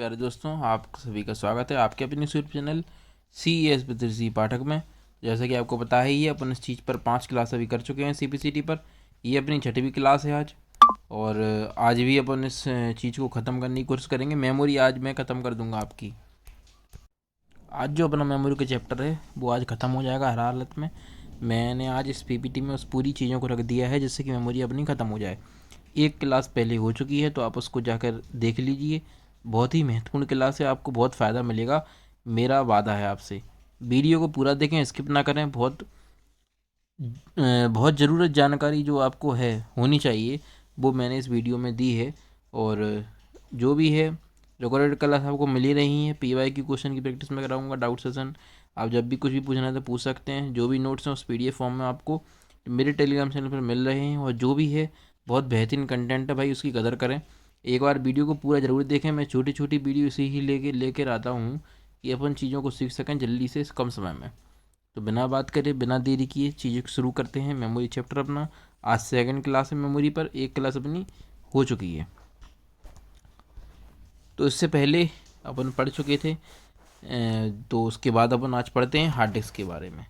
प्यारे दोस्तों, आप सभी का स्वागत है आपके अपने YouTube channel C S C Pathak में। जैसा कि आपको पता ही है, अपन इस चीज़ पर 5 क्लास अभी कर चुके हैं CPCT पर। ये अपनी 6वीं क्लास है आज। और आज भी अपन इस चीज़ को ख़त्म करने की कोशिश करेंगे। मेमोरी आज मैं ख़त्म कर दूंगा आपकी। आज जो अपना मेमोरी का चैप्टर है वो आज ख़त्म हो जाएगा हर हालत में। मैंने आज इस PPT में उस पूरी चीज़ों को रख दिया है जिससे कि मेमोरी अपनी ख़त्म हो जाए। एक क्लास पहले हो चुकी है तो आप उसको जाकर देख लीजिए। बहुत ही महत्वपूर्ण क्लास है, आपको बहुत फ़ायदा मिलेगा, मेरा वादा है आपसे। वीडियो को पूरा देखें, स्किप ना करें। बहुत ज़रूरत जानकारी जो आपको है होनी चाहिए वो मैंने इस वीडियो में दी है। और जो भी है रिकॉर्डेड क्लास आपको मिल ही रही है। PYQ क्वेश्चन की प्रैक्टिस में कराऊंगा, डाउट सेशन। आप जब भी कुछ भी पूछना है तो पूछ सकते हैं। जो भी नोट्स हैं उस PDF फॉर्म में आपको मेरे टेलीग्राम चैनल पर मिल रहे हैं। और जो भी है बहुत बेहतरीन कंटेंट है भाई, उसकी कदर करें। एक बार वीडियो को पूरा ज़रूर देखें। मैं छोटी छोटी वीडियो इसी ही लेकर आता हूँ कि अपन चीज़ों को सीख सकें जल्दी से कम समय में। तो बिना बात करे, बिना देरी किए चीज़ें शुरू करते हैं। मेमोरी चैप्टर अपना आज सेकंड क्लास है मेमोरी पर, एक क्लास अपनी हो चुकी है। तो इससे पहले अपन पढ़ चुके थे। तो उसके बाद अपन आज पढ़ते हैं हार्ड डिस्क के बारे में।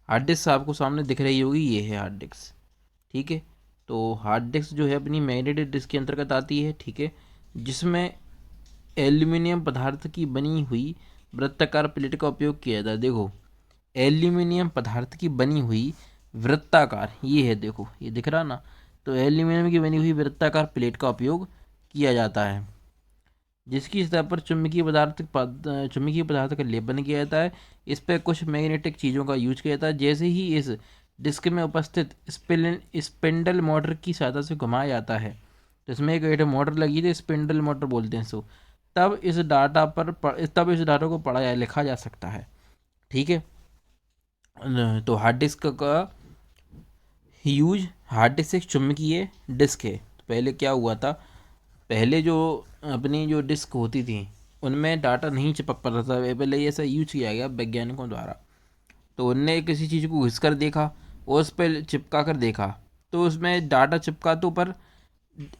हार्ड डिस्क आपको सामने दिख रही होगी, ये है हार्ड डिस्क। ठीक है, तो हार्ड डिस्क जो है अपनी मैग्नेटिक डिस्क के अंतर्गत आती है। ठीक है, जिसमें एल्यूमिनियम पदार्थ की बनी हुई वृत्ताकार प्लेट का उपयोग किया जाता है। देखो, एल्यूमिनियम पदार्थ की बनी हुई वृत्ताकार, ये है, देखो ये दिख रहा ना। तो एल्यूमिनियम की बनी हुई वृत्ताकार प्लेट का उपयोग किया जाता है, जिसकी सतह पर चुंबकीय पदार्थ का लेपन किया जाता है। इस पर कुछ मैग्नेटिक चीज़ों का यूज किया जाता है। जैसे ही इस डिस्क में उपस्थित स्पिंडल मोटर की सहायता से घुमाया जाता है, तो इसमें एक मोटर लगी थी, स्पिंडल मोटर बोलते हैं इसको। तब इस डाटा को पढ़ा या लिखा जा सकता है। ठीक है, तो हार्ड डिस्क एक चुंबकीय डिस्क है। तो पहले क्या हुआ था, पहले जो अपनी जो डिस्क होती थी उनमें डाटा नहीं चिपक पाता था। पहले ये ऐसा यूज किया गया वैज्ञानिकों द्वारा। तो उनने किसी चीज़ को घिस कर देखा और उस पर चिपका कर देखा, तो उसमें डाटा चिपका, तो पर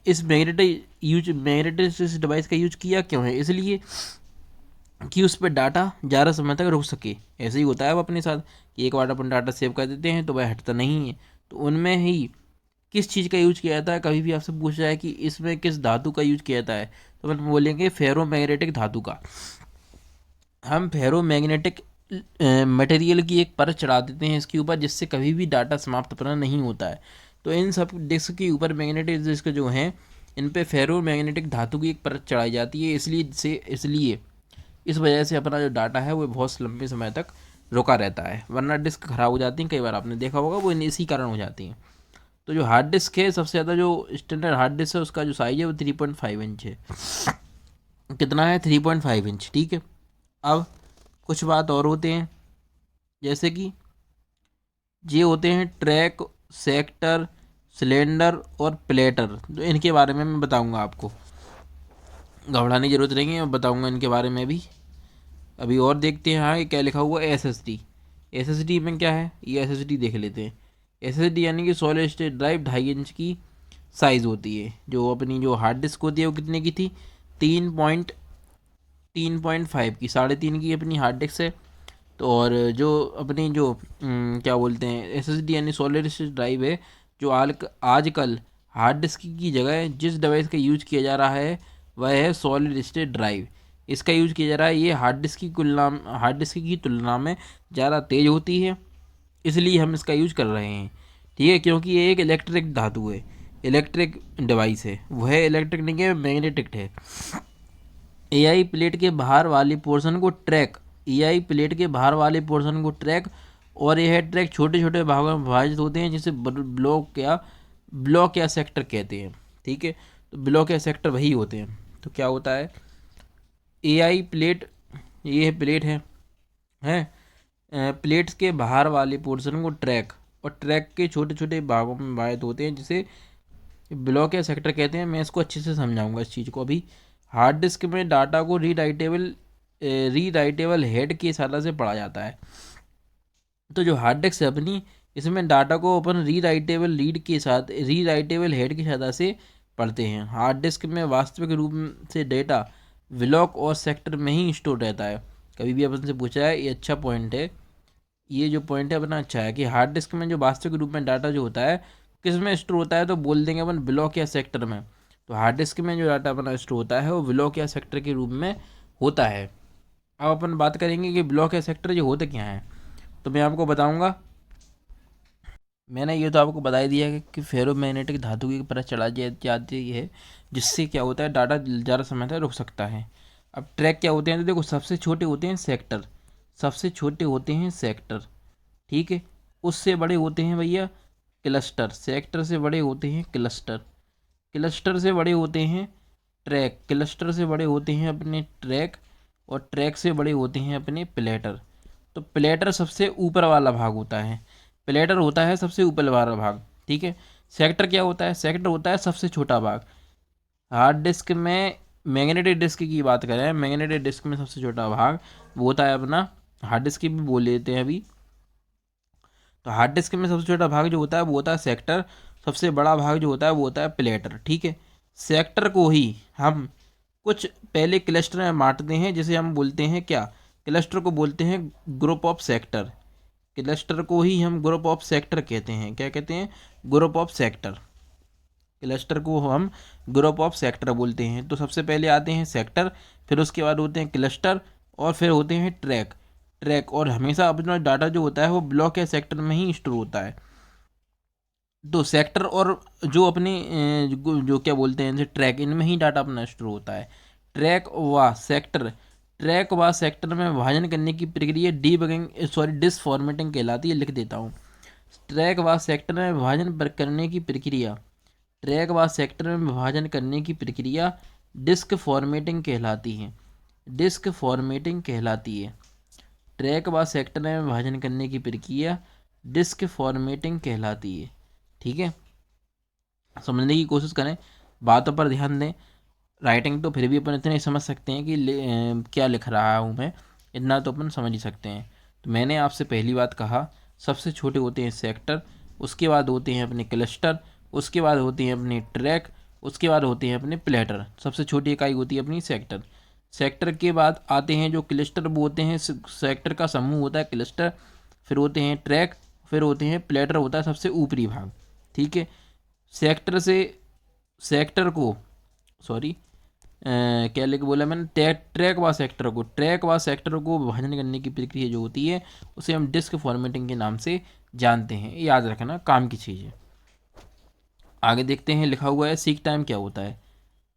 इस मैग्नेटिक डिवाइस का यूज किया क्यों है, इसलिए कि उस पर डाटा ज़्यादा समय तक रुक सके। ऐसे ही होता है अब अपने साथ कि एक बार अपन डाटा सेव कर देते हैं तो वह हटता नहीं है। तो उनमें ही किस चीज़ का यूज किया जाता है, कभी भी आपसे पूछा जाए कि इसमें किस धातु का यूज किया जाता है, तो अपन बोलेंगे फेरोमैग्नेटिक धातु का। हम फेरोमैग्नेटिक मटेरियल की एक परत चढ़ा देते हैं इसके ऊपर, जिससे कभी भी डाटा समाप्त होना नहीं होता है। तो इन सब डिस्क के ऊपर मैग्नेटिक डिस्क जो हैं, इन पे फेरोमैग्नेटिक धातु की एक परत चढ़ाई जाती है। इसलिए इस वजह से अपना जो डाटा है वो बहुत लंबे समय तक रुका रहता है। वरना डिस्क खराब हो जाती हैं, कई बार आपने देखा होगा, वो इसी कारण हो जाती हैं। तो जो हार्ड डिस्क है, सबसे ज़्यादा जो स्टैंडर्ड हार्ड डिस्क है उसका जो साइज़ है वो 3.5 इंच है। कितना है? 3.5 इंच। ठीक है, अब कुछ बात और होते हैं, जैसे कि ये होते हैं ट्रैक, सेक्टर, सिलेंडर और प्लेटर। तो इनके बारे में मैं बताऊंगा आपको, घबराने की जरूरत नहीं है, मैं बताऊंगा इनके बारे में भी। अभी और देखते हैं। हाँ, ये क्या लिखा हुआ है? SSD में क्या है, ये SSD देख लेते हैं। SSD यानी कि सॉलिड स्टेट ड्राइव 2.5 इंच की साइज़ होती है। जो अपनी जो हार्ड डिस्क होती है वो कितने की थी? 3.5 की, 3.5 की अपनी हार्ड डिस्क है। तो और जो अपनी जो क्या बोलते हैं, SSD यानी सॉलिड स्टेट ड्राइव है, जो आजकल हार्ड डिस्क की जगह जिस डिवाइस का यूज किया जा रहा है वह है सॉलिड स्टेट ड्राइव। इसका यूज किया जा रहा है। ये हार्ड डिस्क की तुलना में ज़्यादा तेज़ होती है, इसलिए हम इसका यूज कर रहे हैं। ठीक है, क्योंकि ये एक इलेक्ट्रिक धातु है, इलेक्ट्रिक डिवाइस है। वह इलेक्ट्रिक नहीं है, मैग्नेटिक है। एआई प्लेट के बाहर वाली पोर्शन को ट्रैक एआई प्लेट के बाहर वाले पोर्शन को ट्रैक और यह ट्रैक छोटे छोटे भागों में विभाजित होते हैं, जिसे ब्लॉक या सेक्टर कहते हैं। ठीक है, तो ब्लॉक या सेक्टर वही होते हैं। तो क्या होता है, एआई प्लेट, ये प्लेट है प्लेट्स के बाहर वाले पोर्शन को ट्रैक और ट्रैक के छोटे छोटे भागों में विभाजित होते हैं, जिसे ब्लॉक या सेक्टर कहते हैं। मैं इसको अच्छे से समझाऊंगा इस चीज़ को अभी। हार्ड डिस्क में डाटा को रीराइटेबल हेड की सहायता से पढ़ा जाता है। तो जो हार्ड डिस्क है अपनी, इसमें डाटा को अपन रीराइटेबल हेड की सहायता से पढ़ते हैं। हार्ड डिस्क में वास्तविक रूप से डेटा ब्लॉक और सेक्टर में ही स्टोर रहता है। कभी भी अपन से पूछा है, ये अच्छा पॉइंट है, ये जो पॉइंट है अपना अच्छा है कि हार्ड डिस्क में जो वास्तविक रूप में डाटा जो होता है किस में स्टोर होता है, तो बोल देंगे अपन ब्लॉक या सेक्टर में। तो हार्ड डिस्क में जो डाटा अपना स्टोर होता है वो ब्लॉक या सेक्टर के रूप में होता है। अब अपन बात करेंगे कि ब्लॉक या सेक्टर जो होते क्या हैं, तो मैं आपको बताऊंगा। मैंने ये तो आपको बता ही दिया कि फेरोमैग्नेटिक धातु की परत चढ़ा जाती है, जिससे क्या होता है डाटा ज़्यादा समय तक रुक सकता है। अब ट्रैक क्या होते हैं, तो देखो सबसे छोटे होते हैं सेक्टर, सबसे छोटे होते हैं सेक्टर, ठीक है। उससे बड़े होते हैं भैया क्लस्टर, सेक्टर से बड़े होते हैं क्लस्टर, क्लस्टर से बड़े होते हैं ट्रैक, क्लस्टर से बड़े होते हैं अपने ट्रैक, और ट्रैक से बड़े होते हैं अपने प्लेटर। तो प्लेटर सबसे ऊपर वाला भाग होता है, प्लेटर होता है सबसे ऊपर वाला भाग, ठीक है। सेक्टर क्या होता है, सेक्टर होता है सबसे छोटा भाग। हार्ड डिस्क में मैग्नेटिक डिस्क की बात करें, मैग्नेटिक डिस्क में सबसे छोटा भाग वो होता है अपना, हार्ड डिस्क की भी बोल लेते हैं अभी। तो हार्ड डिस्क में सबसे छोटा भाग जो होता है वो होता है सेक्टर, सबसे बड़ा भाग जो होता है वो होता है प्लेटर, ठीक है। सेक्टर को ही हम कुछ पहले क्लस्टर में बांटते हैं, जिसे हम बोलते हैं क्या, क्लस्टर को बोलते हैं ग्रुप ऑफ सेक्टर, क्लस्टर को ही हम ग्रुप ऑफ सेक्टर कहते हैं। क्या कहते हैं, ग्रुप ऑफ सेक्टर, क्लस्टर को हम ग्रुप ऑफ सेक्टर बोलते हैं। तो सबसे पहले आते हैं सेक्टर, फिर उसके बाद होते हैं क्लस्टर, और फिर होते हैं ट्रैक, ट्रैक। और हमेशा अपना डाटा जो होता है वो ब्लॉक या सेक्टर में ही स्टोर होता है। तो सेक्टर और जो अपने जो क्या बोलते हैं जैसे ट्रैक, इनमें ही डाटा अपना स्टोर होता है। ट्रैक व सेक्टर, ट्रैक व सेक्टर में विभाजन करने की प्रक्रिया डिस फॉर्मेटिंग कहलाती है। लिख देता हूँ, ट्रैक व सेक्टर में विभाजन करने की प्रक्रिया, ट्रैक व सेक्टर में विभाजन करने की प्रक्रिया डिस्क फॉर्मेटिंग कहलाती है, डिस्क फॉर्मेटिंग कहलाती है। ट्रैक व सेक्टर में विभाजन करने की प्रक्रिया डिस्क फॉर्मेटिंग कहलाती है, ठीक है। समझने की कोशिश करें, बातों पर ध्यान दें। राइटिंग तो फिर भी अपन इतने समझ सकते हैं कि क्या लिख रहा हूँ मैं, इतना तो अपन समझ ही सकते हैं। तो मैंने आपसे पहली बात कहा, सबसे छोटे होते हैं सेक्टर, उसके बाद होते हैं अपने क्लस्टर, उसके बाद होते हैं अपने ट्रैक, उसके बाद होते हैं अपने प्लेटर। सबसे छोटी इकाई होती है अपनी सेक्टर। सेक्टर के बाद आते हैं जो क्लस्टर, वो होते हैं सेक्टर का समूह होता है क्लस्टर, फिर होते हैं ट्रैक, फिर होते हैं प्लेटर, होता है सबसे ऊपरी भाग, ठीक है। सेक्टर से सेक्टर को, सॉरी क्या लेके बोला मैंने, ट्रैक व सेक्टर को, ट्रैक व सेक्टर को विभाजन करने की प्रक्रिया जो होती है उसे हम डिस्क फॉर्मेटिंग के नाम से जानते हैं। याद रखना, काम की चीज़ है। आगे देखते हैं, लिखा हुआ है सीक टाइम क्या होता है।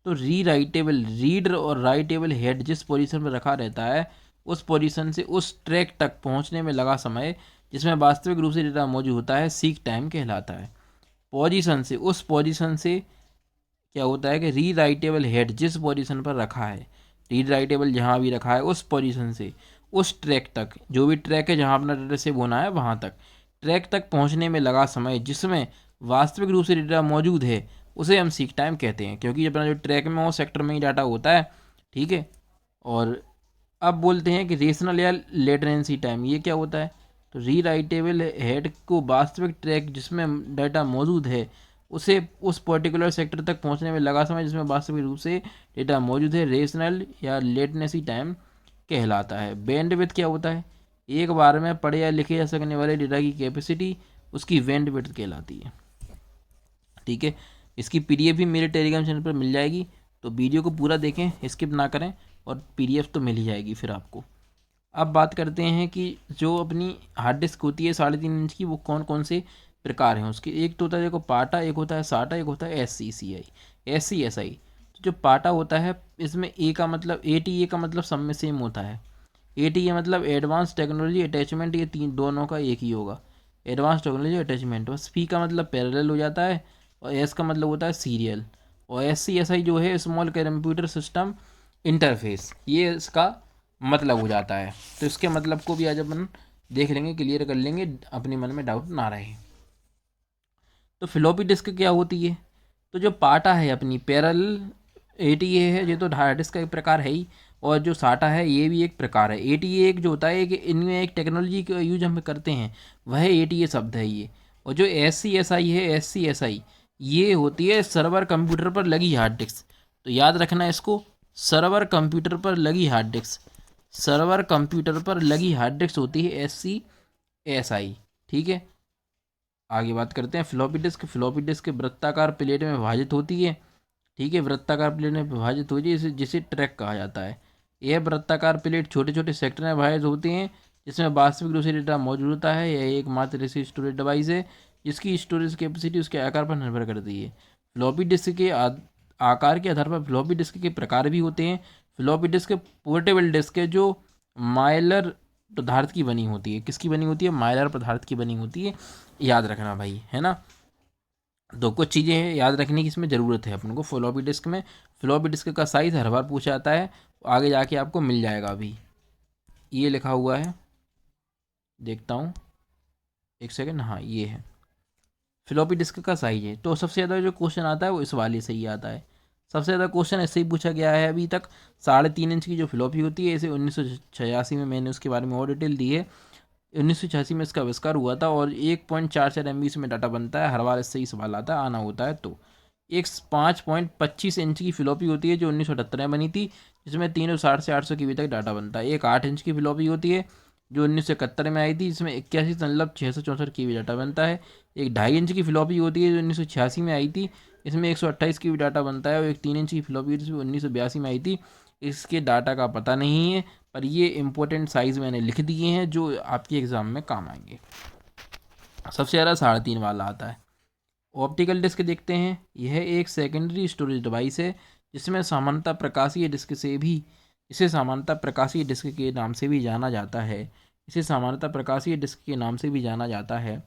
तो री राइटेबल, रीड और राइटेबल हेड जिस पोजीशन पर रखा रहता है उस पोजीशन से उस ट्रैक तक पहुंचने में लगा समय जिसमें वास्तविक रूप से डेटा मौजूद होता है सीक टाइम कहलाता है। पोजीशन से, उस पोजीशन से क्या होता है कि री राइटेबल हेड जिस पोजीशन पर रखा है, रीड राइटेबल जहाँ भी रखा है उस पोजीशन से उस ट्रैक तक, जो भी ट्रैक है जहाँ अपना डेटा सेव होना है वहाँ तक, ट्रैक तक पहुँचने में लगा समय जिसमें वास्तविक रूप से डेटा मौजूद है उसे हम सीक टाइम कहते हैं। क्योंकि अपना जो ट्रैक में वो सेक्टर में ही डाटा होता है, ठीक है। और अब बोलते हैं कि रेशनल या लेटेंसी टाइम, ये क्या होता है। तो री राइटेबल हेड को वास्तविक ट्रैक जिसमें डाटा मौजूद है उसे उस पर्टिकुलर सेक्टर तक पहुंचने में लगा समय जिसमें वास्तविक रूप से डेटा मौजूद है रेशनल या लेटेंसी टाइम कहलाता है। बैंडविड्थ क्या होता है, एक बार में पढ़े या लिखे जा सकने वाले डेटा की कैपेसिटी, उसकी बैंडविड्थ कहलाती है, ठीक है। इसकी पीडीएफ भी मेरे टेलीग्राम चैनल पर मिल जाएगी, तो वीडियो को पूरा देखें, स्किप ना करें, और पीडीएफ तो मिल ही जाएगी फिर आपको। अब बात करते हैं कि जो अपनी हार्ड डिस्क होती है 3.5 इंच की, वो कौन कौन से प्रकार हैं उसके। एक तो होता है देखो पाटा, एक होता है साटा, एक होता है SCCI, SCSI। तो जो पाटा होता है इसमें ए का मतलब, ATA का मतलब सब में सेम होता है। ATA मतलब एडवांस टेक्नोलॉजी अटैचमेंट, ये तीन दोनों का एक ही होगा, एडवांस टेक्नोलॉजी अटैचमेंट। बस पी का मतलब पैरेलल हो जाता है, और एस का मतलब होता है सीरियल, और SCSI जो है स्मॉल कंप्यूटर सिस्टम इंटरफेस, ये इसका मतलब हो जाता है। तो इसके मतलब को भी आज अपन देख लेंगे, क्लियर कर लेंगे, अपने मन में डाउट ना रहे। तो फ्लॉपी डिस्क क्या होती है, तो जो पाटा है अपनी पैरल ATA है, ये तो हार्ड डिस्क का एक प्रकार है ही, और जो साटा है ये भी एक प्रकार है। ATA एक जो होता है कि इनमें एक टेक्नोलॉजी का यूज हम करते हैं, वह ATA शब्द है ये। और जो SCSI है, SCSI ये होती है सर्वर कंप्यूटर पर लगी हार्ड डिस्क। तो याद रखना इसको, सर्वर कंप्यूटर पर लगी हार्ड डिस्क, सर्वर कंप्यूटर पर लगी हार्ड डिस्क होती है SCSI। ठीक है, आगे बात करते हैं फ्लॉपी डिस्क। फ्लॉपी डिस्क वृत्ताकार प्लेट में विभाजित होती है। ठीक है, वृत्ताकार प्लेट में विभाजित होती है, जिसे जिसे ट्रैक कहा जाता है। यह वृत्ताकार प्लेट छोटे छोटे सेक्टर में विभाजित होती हैं, जिसमें वास्तविक रूप से डेटा मौजूद होता है। यह एकमात्र ऐसी स्टोरेज डिवाइस है जिसकी स्टोरेज कैपेसिटी उसके आकार पर निर्भर करती है। फ्लॉपी डिस्क के आकार के आधार पर फ्लॉपी डिस्क के प्रकार भी होते हैं। फ्लॉपी डिस्क पोर्टेबल डिस्क है जो माइलर पदार्थ की बनी होती है। किसकी बनी होती है? माइलर पदार्थ की बनी होती है। याद रखना भाई, है ना। तो कुछ चीज़ें याद रखने की इसमें ज़रूरत है अपन को फ्लॉपी डिस्क में। फ्लॉपी डिस्क का साइज़ हर बार पूछा जाता है, आगे जाके आपको मिल जाएगा। अभी ये लिखा हुआ है, देखता हूँ एक सेकंड। हाँ, ये है फ्लॉपी डिस्क का साइज है। तो सबसे ज़्यादा जो क्वेश्चन आता है वो इस वाले से ही आता है। सबसे ज़्यादा क्वेश्चन ऐसे ही पूछा गया है अभी तक। 3.5 इंच की जो फ्लॉपी होती है, इसे 1986 में मैंने उसके बारे में और डिटेल दी है। 1986 में इसका आविष्कार हुआ था और 1.44 MB इसमें डाटा बनता है। हर बार इससे ही सवाल आता है, आना होता है। तो एक 5.25 इंच की फ्लॉपी होती है जो 1978 में बनी थी, जिसमें 360 से 800 KB तक डाटा बनता है। एक 8 इंच की फ्लॉपी होती है जो 1971 में आई थी, जिसमें 81.664 KB डाटा बनता है। एक 2.5 इंच की फ्लॉपी होती है जो 1986 में आई थी, इसमें 128 KB डाटा बनता है। और एक 3 इंच की फ्लॉपी होती है जिसमें 1982 में आई थी। इसके डाटा का पता नहीं है, पर ये इंपॉर्टेंट साइज़ मैंने लिख दिए हैं जो आपके एग्ज़ाम में काम आएंगे। सबसे ज़्यादा 3.5 वाला आता है। ऑप्टिकल डिस्क देखते हैं। यह एक सेकेंडरी स्टोरेज डिवाइस है जिसमें सामान्यतः प्रकाशीय डिस्क से भी इसे सामान्यतः प्रकाशीय डिस्क के नाम से भी जाना जाता है। इसे सामान्यतः प्रकाशीय डिस्क के नाम से भी जाना जाता है।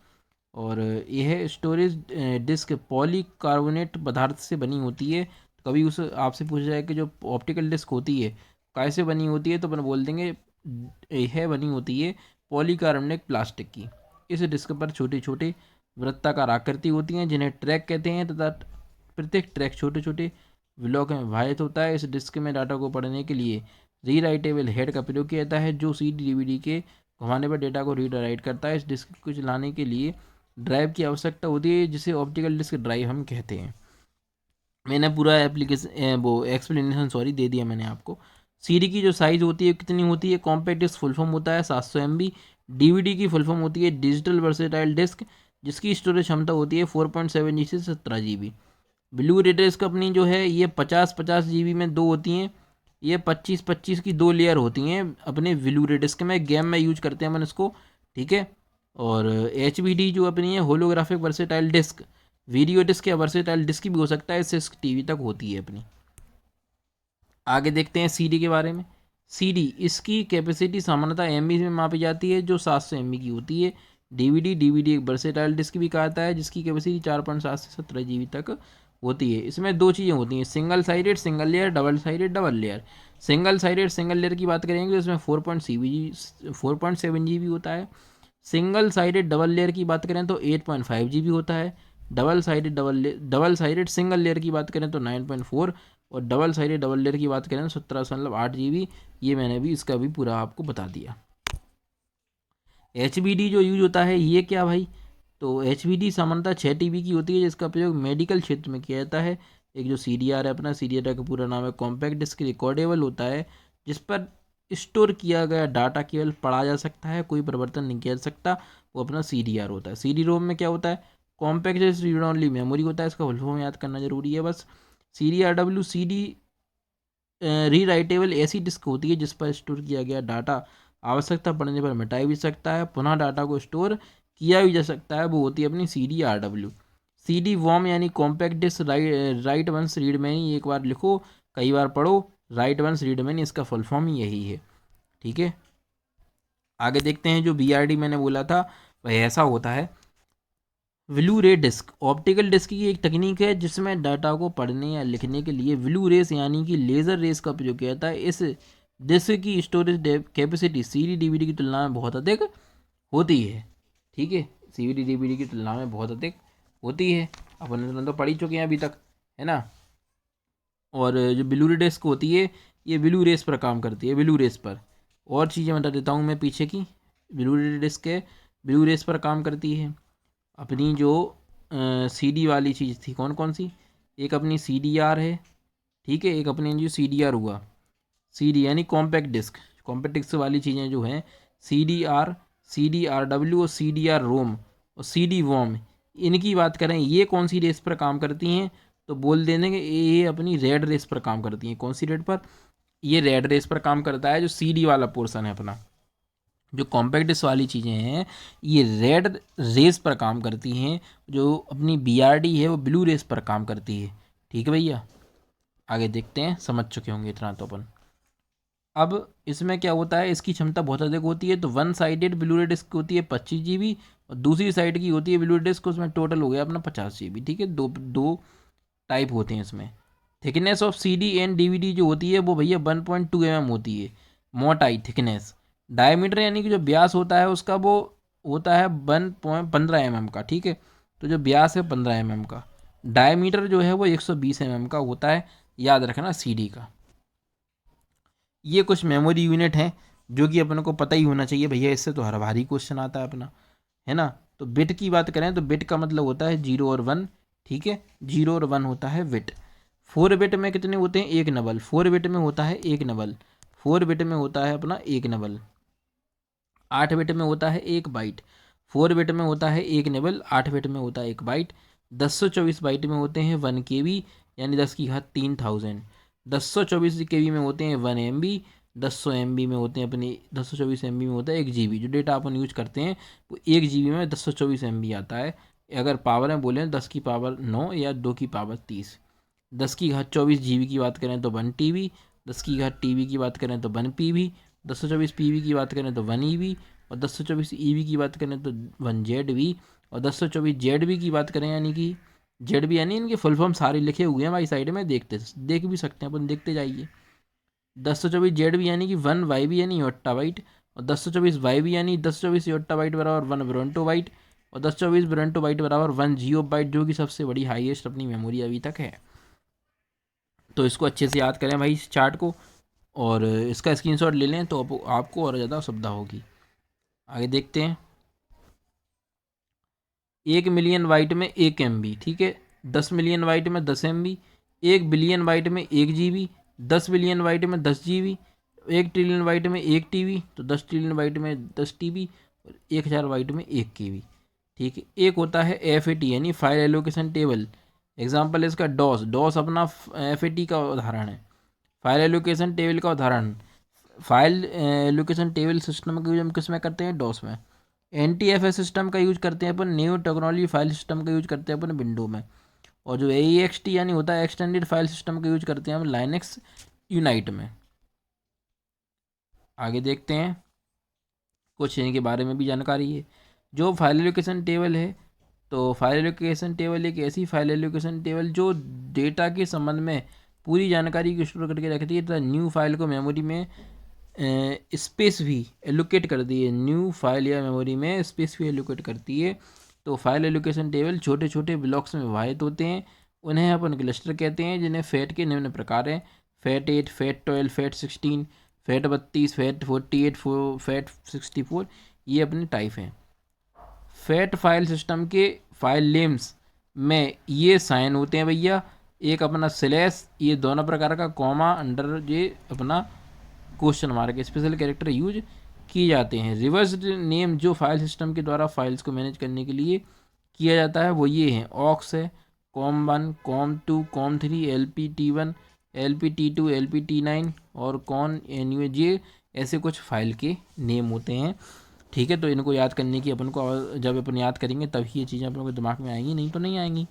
और यह स्टोरेज डिस्क पॉलीकार्बोनेट पदार्थ से बनी होती है। कभी उस आपसे पूछा जाए कि जो ऑप्टिकल डिस्क होती है कैसे बनी होती है, तो अपन बोल देंगे यह बनी होती है पॉलीकार्बोनेट प्लास्टिक की। इस डिस्क पर छोटे छोटे वृत्ताकार आकृति होती हैं जिन्हें ट्रैक कहते हैं, तथा प्रत्येक ट्रैक छोटे छोटे ब्लॉक में विभाजित होता है। इस डिस्क में डाटा को पढ़ने के लिए रीराइटेबल हेड का प्रयोग किया जाता है, जो CD DVD के घुमाने पर डेटा को रीड राइट करता है। इस डिस्क को चलाने के लिए ड्राइव की आवश्यकता होती है, जिसे ऑप्टिकल डिस्क ड्राइव हम कहते हैं। मैंने पूरा एप्लीकेशन वो एक्सप्लेनेशन सॉरी दे दिया मैंने आपको। CD की जो साइज़ होती है कितनी होती है? कॉम्पैक्ट डिस्क फुल फॉर्म होता है 700 MB। DVD की फुल फॉर्म होती है डिजिटल वर्सेटाइल डिस्क, जिसकी स्टोरेज क्षमता होती है 4.7 GB से 17 GB। ब्लू रे डिस्क अपनी जो है ये 50-50 GB में दो होती हैं। ये 25-25 की दो लेयर होती हैं अपने ब्लू रे डिस्क में। गेम में यूज करते हैं अपन इसको, ठीक है। और HVD जो अपनी है holographic versatile disc, video disc या वर्सेटाइल डिस्क भी हो सकता है, इससे TV तक होती है अपनी। आगे देखते हैं CD के बारे में। CD इसकी कैपेसिटी सामान्यतः MB में मापी जाती है, जो 700 MB की होती है। DVD एक वर्सेटाइल डिस्क भी कहा जाता है, जिसकी कैपेसिटी 4.7 से 17 GB तक होती है। इसमें दो चीज़ें होती हैं, single sided single layer, double sided double layer. Single sided single layer की बात करेंगे तो इसमें 4.7 GB होता है। सिंगल साइडेड डबल लेयर की बात करें तो 8.5 GB होता है। डबल साइडेड सिंगल लेयर की बात करें तो 9.4, और डबल साइडेड डबल लेयर की बात करें तो 17.8 GB। ये मैंने भी इसका भी पूरा आपको बता दिया। HBD जो यूज होता है ये क्या भाई? तो HBD सामान्यतः 6 TB की होती है, जिसका प्रयोग मेडिकल क्षेत्र में किया जाता है। एक जो CDR है अपना, CDR का पूरा नाम है कॉम्पैक्ट डिस्क रिकॉर्डेबल होता है, जिस पर स्टोर किया गया डाटा केवल पढ़ा जा सकता है, कोई परिवर्तन नहीं किया जा सकता। वो अपना CDR होता है। CD-ROM में क्या होता है? कॉम्पैक्ट रीड ओनली मेमोरी होता है। इसका फुल फॉर्म याद करना जरूरी है बस। CDRW CD रीराइटेबल ऐसी डिस्क होती है जिस पर स्टोर किया गया डाटा आवश्यकता पड़ने पर मिटाया भी सकता है, पुनः डाटा को स्टोर किया भी जा सकता है। वो होती है अपनी CDRW। CD-WOM यानी compact disc write once read many, एक बार लिखो कई बार पढ़ो, राइट वंस रीड मैनी, इसका फुल फॉर्म ही यही है, ठीक है। आगे देखते हैं, जो BRD मैंने बोला था वह ऐसा होता है। ब्लू रे डिस्क ऑप्टिकल डिस्क की एक तकनीक है जिसमें डाटा को पढ़ने या लिखने के लिए ब्लू रेस यानी कि लेज़र रेस का प्रयोग किया जाता है। इस डिस्क की स्टोरेज कैपेसिटी CD DVD की तुलना में बहुत अधिक होती है, ठीक है। CD DVD की तुलना में बहुत अधिक होती है, अपन तो पढ़ ही चुके हैं अभी तक, है ना। और जो ब्लू रे डिस्क होती है ये ब्लू रेस पर काम करती है, ब्लू रेस पर। और चीज़ें बता देता हूँ मैं पीछे की। ब्लू रे डिस्क है, ब्लू रेस पर काम करती है। अपनी जो CD वाली चीज़ थी कौन कौन सी? एक अपनी CDR है, ठीक है। एक अपने जो CDR हुआ, CD यानी कॉम्पैक्ट डिस्क, कॉम्पैक्ट डिस्क वाली चीज़ें जो हैं CDR, CDRW और CDR रोम और CD वॉम, इनकी बात करें ये कौन सी रेस पर काम करती हैं, तो बोल देंगे ये अपनी रेड रेस पर काम करती हैं। कौन सी रेड पर? ये रेड रेस पर काम करता है, जो CD वाला पोर्सन है अपना। जो कॉम्पैक्ट डिस्क वाली चीज़ें हैं ये रेड रेस पर काम करती हैं, जो अपनी BRD है वो ब्लू रेस पर काम करती है। ठीक है भैया, आगे देखते हैं, समझ चुके होंगे इतना तो अपन। अब इसमें क्या होता है, इसकी क्षमता बहुत अधिक होती है। तो वन साइडेड ब्लू रे डिस्क होती है 25 GB और दूसरी साइड की होती है ब्लू रे डिस्क, उसमें टोटल हो गया अपना 50 GB। ठीक है, दो दो टाइप होते हैं इसमें। Thickness of CD and DVD जो होती है वो भैया 1.2 mm होती है, मोटाई थिकनेस। डायमीटर यानी कि जो व्यास होता है उसका वो होता है 1.15 mm का। ठीक है, तो जो व्यास है 15 mm का। डायमीटर जो है वो 120 mm का होता है, याद रखना CD का। ये कुछ मेमोरी यूनिट हैं जो कि अपन को पता ही होना चाहिए भैया, इससे तो हर भारी क्वेश्चन आता है अपना, है ना। तो बिट की बात करें तो बिट का मतलब होता है 0 और 1। ठीक है, 0 और 1 होता है बिट। 4 बिट में कितने होते हैं? एक नंबर। 4 बिट में होता है एक नंबर। 4 बिट में होता है अपना एक नंबर। 8 बिट में होता है एक बाइट। 4 बिट में होता है एक निबल, 8 बिट में होता है एक बाइट। 1024 बाइट में होते हैं 1 KB, यानी 10 की घात 3000। 1024 KB में होते हैं 1 MB। 10 MB में होते हैं अपने 1024 MB में होता है 1 GB। जो डेटा अपन यूज करते हैं वो 1 GB में 1024 MB आता है। अगर पावर में बोलें 10 की पावर 9 या 2 की पावर 30। 10 की घात 24 GB की बात करें तो 1 TB। 10 की घात TB की बात करें तो 1 PB। 1024 PB की बात करें तो 1 EB। और 1024 EB की बात करें तो 1 ZB। और 1024 ZB की बात करें यानी कि ZB यानी इनके फुल फॉर्म सारे लिखे हुए हैं भाई साइड में, देख भी सकते हैं अपन, देखते जाइए। 1024 ZB यानी कि 1 YB यानी योट्टाबाइट। और 1024 YB यानी 1024 योट्टाबाइट बराबर 1 ब्रोंटोबाइट। और 1024 ब्रोंटोबाइट बराबर 1 GB, जो कि सबसे बड़ी हाईएस्ट अपनी मेमोरी अभी तक है। तो इसको अच्छे से याद करें भाई इस चार्ट को, और इसका स्क्रीनशॉट ले लें तो आपको और ज़्यादा सुविधा होगी। आगे देखते हैं। 1 मिलियन बाइट में 1 MB। ठीक है, 10 मिलियन बाइट में 10 MB। 1 बिलियन बाइट में 1 GB। 10 बिलियन बाइट में 10 GB। 1 ट्रिलियन बाइट में 1 TB। तो 10 ट्रिलियन बाइट में 10 TB। और 1000 बाइट में 1 KB। ठीक है, एक होता है FAT यानी फाइल एलोकेशन टेबल। एग्जाम्पल इसका डॉस। डॉस अपना FAT का उदाहरण है, फाइल एलोकेशन टेबल का उदाहरण। फाइल एलोकेशन टेबल सिस्टम का यूज हम किस में करते हैं? डॉस में। NTFS सिस्टम का यूज करते हैं अपन, न्यू टेक्नोलॉजी फाइल सिस्टम का यूज करते हैं अपन विंडो में। और जो AEXT यानी होता है एक्सटेंडेड फाइल सिस्टम का यूज करते हैं हम लाइनक्स यूनाइट में। आगे देखते हैं, कुछ इनके बारे में भी जानकारी है। जो फाइल एलोकेशन टेबल है, तो फाइल एलोकेशन टेबल एक ऐसी फाइल एलोकेशन टेबल जो डेटा के संबंध में पूरी जानकारी को स्टोर करके रखती है तथा न्यू फाइल को मेमोरी में स्पेस भी एलोकेट करती है। न्यू फाइल या मेमोरी में स्पेस भी एलोकेट करती है। तो फाइल एलोकेशन टेबल छोटे छोटे ब्लॉक्स में विभाजित होते हैं, उन्हें अपन क्लस्टर कहते हैं, जिन्हें फैट के निम्न प्रकार हैं: FAT8, FAT12, FAT16, FAT32, FAT48, FAT64। ये अपने टाइप हैं। फैट फाइल सिस्टम के फाइल नेम्स में ये साइन होते हैं भैया, एक अपना स्लैश, ये दोनों प्रकार का कॉमा अंडर ये अपना question mark, special character use किए जाते हैं। रिवर्स नेम जो फाइल सिस्टम के द्वारा फाइल्स को मैनेज करने के लिए किया जाता है वो ये हैं: ऑक्स है, COM1, COM2, COM3, LPT1, LPT2, LPT9 और कॉन एनयूए। ये ऐसे कुछ फाइल के नेम होते हैं। ठीक है, तो इनको याद करने की अपन को, जब अपन याद करेंगे तभी ये चीज़ें अपन को दिमाग में आएंगी, नहीं तो नहीं आएंगी।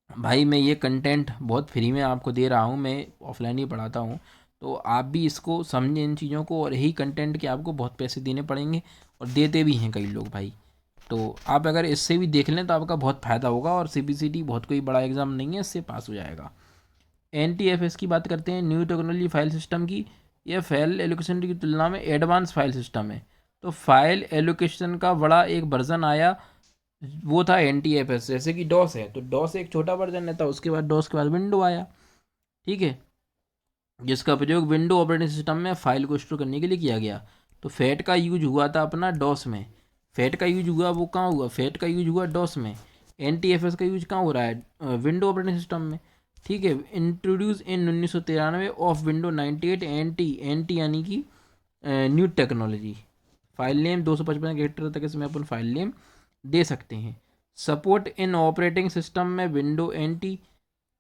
भाई मैं ये कंटेंट बहुत फ्री में आपको दे रहा हूँ, मैं ऑफलाइन ही पढ़ाता हूँ, तो आप भी इसको समझें इन चीज़ों को। और यही कंटेंट के आपको बहुत पैसे देने पड़ेंगे, और देते भी हैं कई लोग भाई। तो आप अगर इससे भी देख लें तो आपका बहुत फ़ायदा होगा। और CBCT बहुत कोई बड़ा एग्ज़ाम नहीं है, इससे पास हो जाएगा। NTFS की बात करते हैं, न्यू टेक्नोलॉजी फाइल सिस्टम की। यह फाइल एलोकेशन की तुलना में एडवांस फाइल सिस्टम है। तो फाइल एलोकेशन का बड़ा एक वर्जन आया, वो था NTFS। जैसे कि डॉस है, तो डॉस एक छोटा वर्जन है था, उसके बाद डॉस के बाद विंडो आया। ठीक है, जिसका प्रयोग विंडो ऑपरेटिंग सिस्टम में फाइल को स्टोर करने के लिए किया गया। तो फैट का यूज हुआ था अपना डॉस में। फैट का यूज हुआ वो कहाँ हुआ? फैट का यूज हुआ डॉस में। NTFS का यूज कहाँ हो रहा है? विंडो ऑपरेटिंग सिस्टम में। ठीक है। Introduce in 1993 of window 98 N T यानी कि new technology. File name 255 character तक इसमें अपन फाइल नेम दे सकते हैं। सपोर्ट इन ऑपरेटिंग सिस्टम में विंडो एन टी,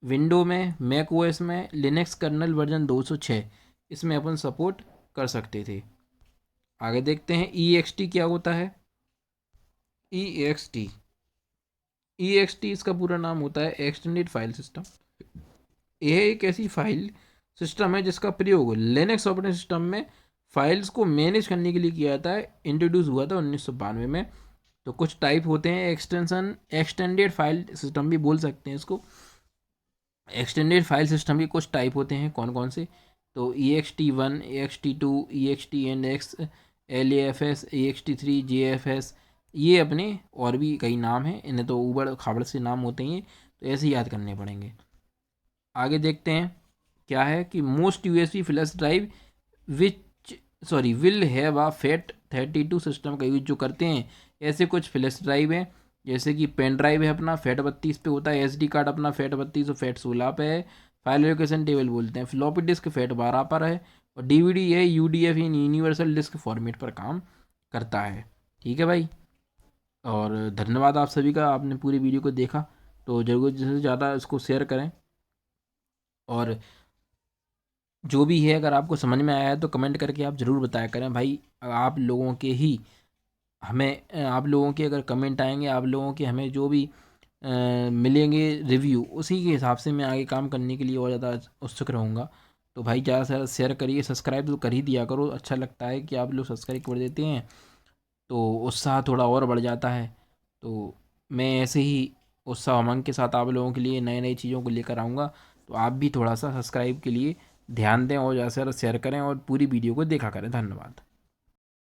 विंडो में, मैक ओएस में, लिनक्स कर्नल वर्जन 206 इसमें अपन सपोर्ट कर सकते थे। आगे देखते हैं EXT क्या होता है। EXT इसका पूरा नाम होता है एक्सटेंडेड फाइल सिस्टम। यह एक ऐसी फाइल सिस्टम है जिसका प्रयोग लिनक्स ऑपरेटिंग सिस्टम में फाइल्स को मैनेज करने के लिए किया जाता है। इंट्रोड्यूस हुआ था 1992 में। तो कुछ टाइप होते हैं एक्सटेंशन, एक्सटेंडेड फाइल सिस्टम भी बोल सकते हैं इसको। एक्सटेंडेड फाइल सिस्टम के कुछ टाइप होते हैं, कौन कौन से, तो EXT1, EXT2, EXTNX, LAFS, EXT3, JFS, ये अपने और भी कई नाम हैं, इन्हें तो ऊबड़ खाबड़ से नाम होते हैं, तो ऐसे याद करने पड़ेंगे। आगे देखते हैं क्या है कि most USB flash drive which will have a fat 32 system का यूज जो करते हैं। ऐसे कुछ फ्लैश ड्राइव हैं, जैसे कि पेन ड्राइव है अपना फैट 32 पे होता है, SD कार्ड अपना फैट 32 और फैट 16 पे है, फाइल लोकेशन टेबल बोलते हैं, फ्लॉपी डिस्क फैट 12 पर है, और DVD है UDF इन यूनिवर्सल डिस्क फॉर्मेट पर काम करता है। ठीक है भाई, और धन्यवाद आप सभी का, आपने पूरी वीडियो को देखा। तो ज़रूर से ज़्यादा इसको शेयर करें, और जो भी है अगर आपको समझ में आया है तो कमेंट करके आप ज़रूर बताया करें भाई। आप लोगों के ही हमें आप लोगों के अगर कमेंट आएंगे, आप लोगों के हमें जो भी मिलेंगे रिव्यू, उसी के हिसाब से मैं आगे काम करने के लिए और ज़्यादा उत्सुक रहूँगा। तो भाई ज़्यादा से ज़्यादा शेयर करिए, सब्सक्राइब तो कर ही दिया करो, अच्छा लगता है कि आप लोग सब्सक्राइब कर देते हैं, तो उत्साह थोड़ा और बढ़ जाता है। तो मैं ऐसे ही उत्साह उमंग के साथ आप लोगों के लिए नई नई चीज़ों को लेकर आऊँगा। तो आप भी थोड़ा सा सब्सक्राइब के लिए ध्यान दें और ज़्यादा से ज़्यादा शेयर करें और पूरी वीडियो को देखा करें। धन्यवाद।